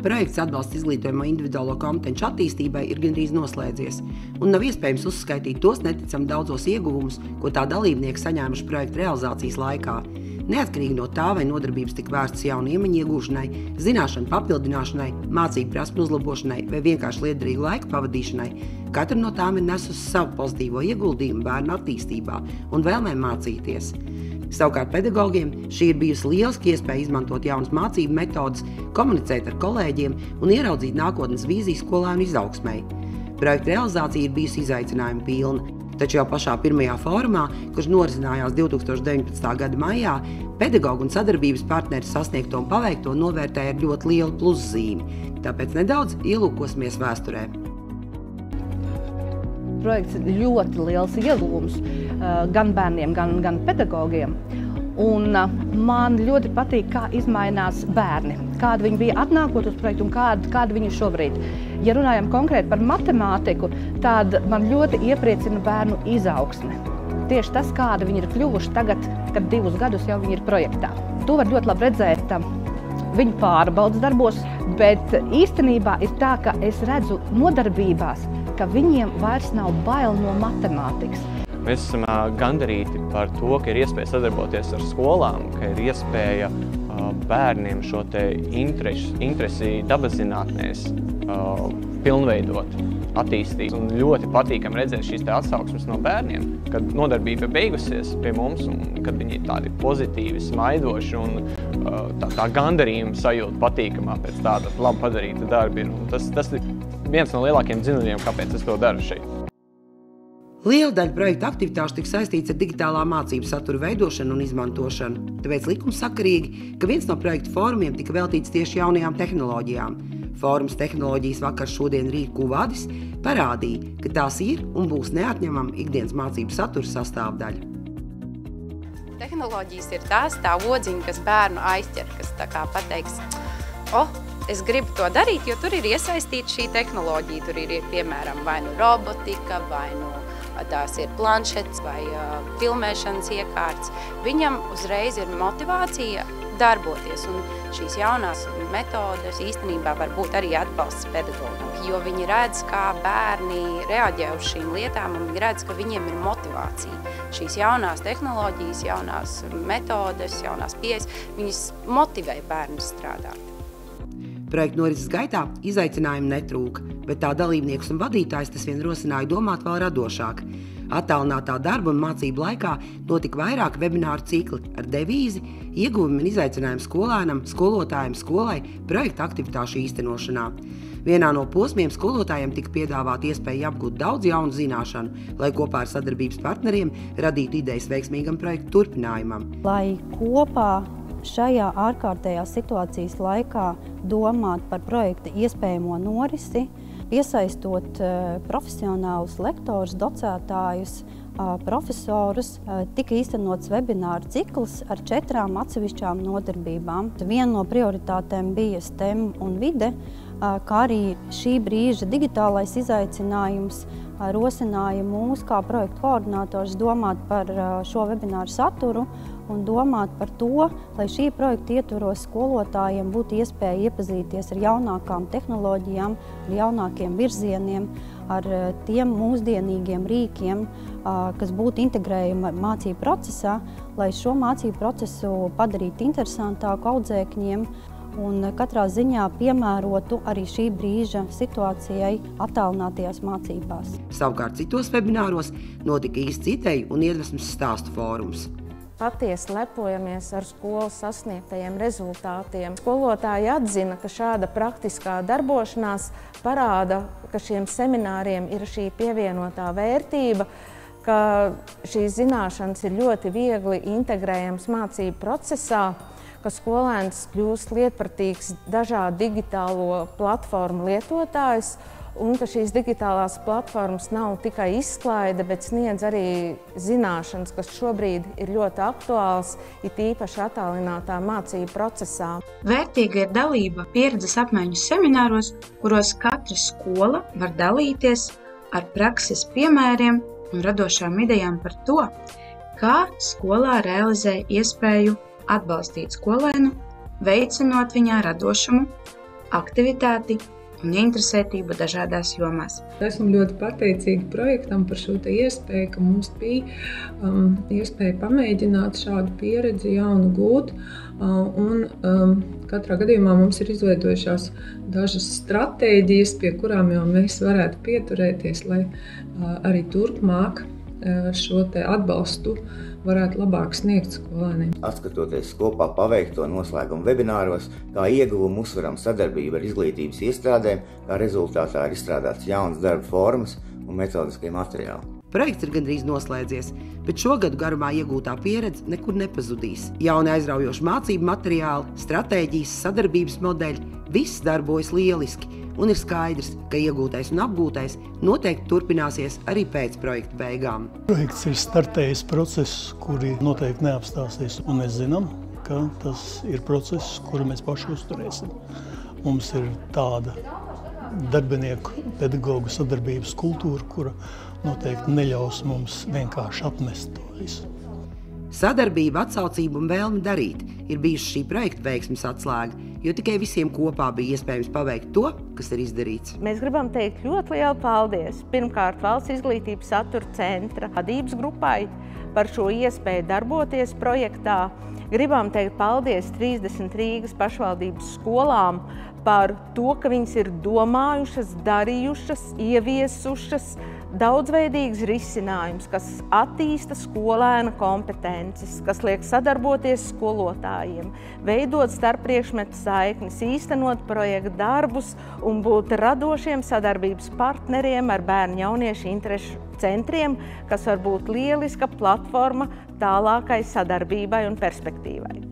projekts atbalsts izglītojamo individuālo kompetenci attīstībai ir gandrīz noslēdzies, un nav iespējams uzskaitīt tos neticami daudzos ieguvumus, ko tā dalībnieki saņēmuši projekta realizācijas laikā. Neatkarīgi no tā, vai nodarbības tik vērstas jaunu iemaņu iegūšanai, zināšanu papildināšanai, mācību prasmu uzlabošanai vai vienkārši lietderīgu laiku pavadīšanai, katra no tām ir nesusi savu pozitīvo ieguldījumu bērnu attīstībā un vēlmēm mācīties. Savukārt pedagogiem šī ir bijusi lieliska iespēja izmantot jaunas mācību metodas, komunicēt ar kolēģiem un ieraudzīt nākotnes vīziju skolēnu izaugsmei. Projekta realizācija ir bijusi izaicinājuma pilna. Taču jau pašā pirmajā fórumā, kurš norisinājās 2019. gada maijā, pedagogu un sadarbības partneri sasniegto un paveikto novērtēja ar ļoti lielu pluszīmi. Tāpēc nedaudz ielūkosimies vēsturē. Projekts ir ļoti liels ieguvums gan bērniem, gan pedagogiem. Un man ļoti patīk, kā izmainās bērni, kāda viņi bija atnākot uz projektu un kāda viņi ir šobrīd. Ja runājam konkrēti par matemātiku, tad man ļoti iepriecina bērnu izaugsme. Tieši tas, kāda viņi ir kļuvuši tagad, kad 2 gadus jau viņi ir projektā. To var ļoti labi redzēt viņu pārbaudas darbos, bet īstenībā ir tā, ka es redzu nodarbībās, ka viņiem vairs nav bail no matemātikas. Mēs esam gandarīti par to, ka ir iespēja sadarboties ar skolām, ka ir iespēja bērniem šo te interesi dabaszinātnēs pilnveidot, attīstīt. Un ļoti patīkam redzēt šīs te atsauksmes no bērniem, kad nodarbība beigusies pie mums un kad viņi ir tādi pozitīvi, smaidoši un tā gandarījuma sajūta patīkamā pēc tāda labi padarīta darba ir. Un tas ir viens no lielākiem dzinējiem, kāpēc es to daru šeit. Liela daļa projekta aktivitāšu tika saistīts ar digitālā mācību satura veidošanu un izmantošanu. Tāpēc likumsakarīgi, ka viens no projekta fórumiem tika veltīts tieši jaunajām tehnoloģijām. Fórums Tehnoloģijas vakar šodien Rīku vadis parādīja, ka tās ir un būs neatņemama ikdienas mācību satura sastāvdaļa. Tehnoloģijas ir tā odziņa, kas bērnu aizķer, kas tā kā pateiks, es gribu to darīt, jo tur ir iesaistīta šī tehnoloģija. Tur ir, piemēram, vai nu robotika, vai nu tās ir planšets vai filmēšanas iekārts. Viņam uzreiz ir motivācija darboties, un šīs jaunās metodes īstenībā var būt arī atbalsts pedagogam, jo viņi redz, kā bērni reaģē uz šīm lietām, un viņi redz, ka viņiem ir motivācija. Šīs jaunās tehnoloģijas, jaunās metodes, jaunās pieejas, viņas motivē bērnus strādāt. Projekta norises gaitā izaicinājumi netrūka, bet tā dalībniekus un vadītājs tas vien rosināja domāt vēl radošāk. Attālinātā darba un mācību laikā notika vairāk webināru cikli ar devīzi ieguvumi un izaicinājumi skolēnam, skolotājiem, skolai projekta aktivitāšu īstenošanā. Vienā no posmiem skolotājiem tika piedāvāta iespēja apgūt daudz jaunu zināšanu, lai kopā ar sadarbības partneriem radītu idejas veiksmīgam projektu turpinājumam. Lai kopā šajā ārkārtējā situācijas laikā domāt par projekta iespējamo norisi, piesaistot profesionālus lektorus, docētājus, profesorus, tika īstenots webināru cikls ar 4 atsevišķām nodarbībām. Viena no prioritātēm bija STEM un vide, kā arī šī brīža digitālais izaicinājums rosināja mūs kā projektu koordinātors domāt par šo webināru saturu un domāt par to, lai šī projekta ietvaros skolotājiem būtu iespēja iepazīties ar jaunākām tehnoloģijām, ar jaunākiem virzieniem, ar tiem mūsdienīgiem rīkiem, kas būtu integrējami mācību procesā, lai šo mācību procesu padarītu interesantāku audzēkņiem un katrā ziņā piemērotu arī šī brīža situācijai attālinātajās mācībās. Savukārt citos webināros notika īsts ideju un iedvesmas stāstu fórums. Patiesi lepojamies ar skolas sasniegtajiem rezultātiem. Skolotāji atzina, ka šāda praktiskā darbošanās parāda, ka šiem semināriem ir šī pievienotā vērtība, ka šīs zināšanas ir ļoti viegli integrējams mācību procesā, ka skolēns kļūst lietpratīgs dažādu digitālo platformu lietotājs, un ka šīs digitālās platformas nav tikai izklaide, bet sniedz arī zināšanas, kas šobrīd ir ļoti aktuāls, it īpaši attālinātā mācību procesā. Vērtīga ir dalība pieredzes apmaiņas semināros, kuros katra skola var dalīties ar prakses piemēriem un radošām idejām par to, kā skolā realizē iespēju atbalstīt skolēnu, veicinot viņā radošumu, aktivitāti un interesētību dažādās jomās. Esmu ļoti pateicīga projektam par šo iespēju, ka mums bija iespēja pamēģināt šādu pieredzi jaunu gūt. Katrā gadījumā mums ir izveidojušās dažas stratēģijas, pie kurām jau mēs varētu pieturēties, lai arī turpmāk šo atbalstu varētu labāk sniegt skolēniem. Atskatoties kopā paveikto noslēgumu webināros, kā ieguvumu uzsveram sadarbību ar izglītības iestādēm, kā rezultātā ir izstrādāts jaunas darba formas un metodiskie materiāli. Projekts ir gandrīz noslēdzies, bet šo gadu garumā iegūtā pieredze nekur nepazudīs. Jauni aizraujoši mācību materiāli, stratēģijas, sadarbības modeļi, viss darbojas lieliski. Un ir skaidrs, ka iegūtais un apgūtais noteikti turpināsies arī pēc projekta beigām. Projekts ir startējis process, kuri noteikti neapstāsies, un mēs zinām, ka tas ir process, kuru mēs paši uzturēsim. Mums ir tāda darbinieku pedagogu sadarbības kultūra, kura noteikti neļaus mums vienkārši atmest to visu. Sadarbība, atsaucība un vēlme darīt ir bijuši šī projekta veiksmes atslēga, jo tikai visiem kopā bija iespējams paveikt to, kas ir izdarīts. Mēs gribam teikt ļoti lielu paldies pirmkārt Valsts izglītības satura centra vadības grupai par šo iespēju darboties projektā. Gribam teikt paldies 30 Rīgas pašvaldības skolām par to, ka viņas ir domājušas, darījušas, ieviesušas daudzveidīgs risinājums, kas attīsta skolēna kompetences, kas liek sadarboties skolotājiem, veidot starppriekšmetu saiknes, īstenot projektu darbus un būt radošiem sadarbības partneriem ar bērnu jauniešu interešu centriem, kas var būt lieliska platforma tālākai sadarbībai un perspektīvai.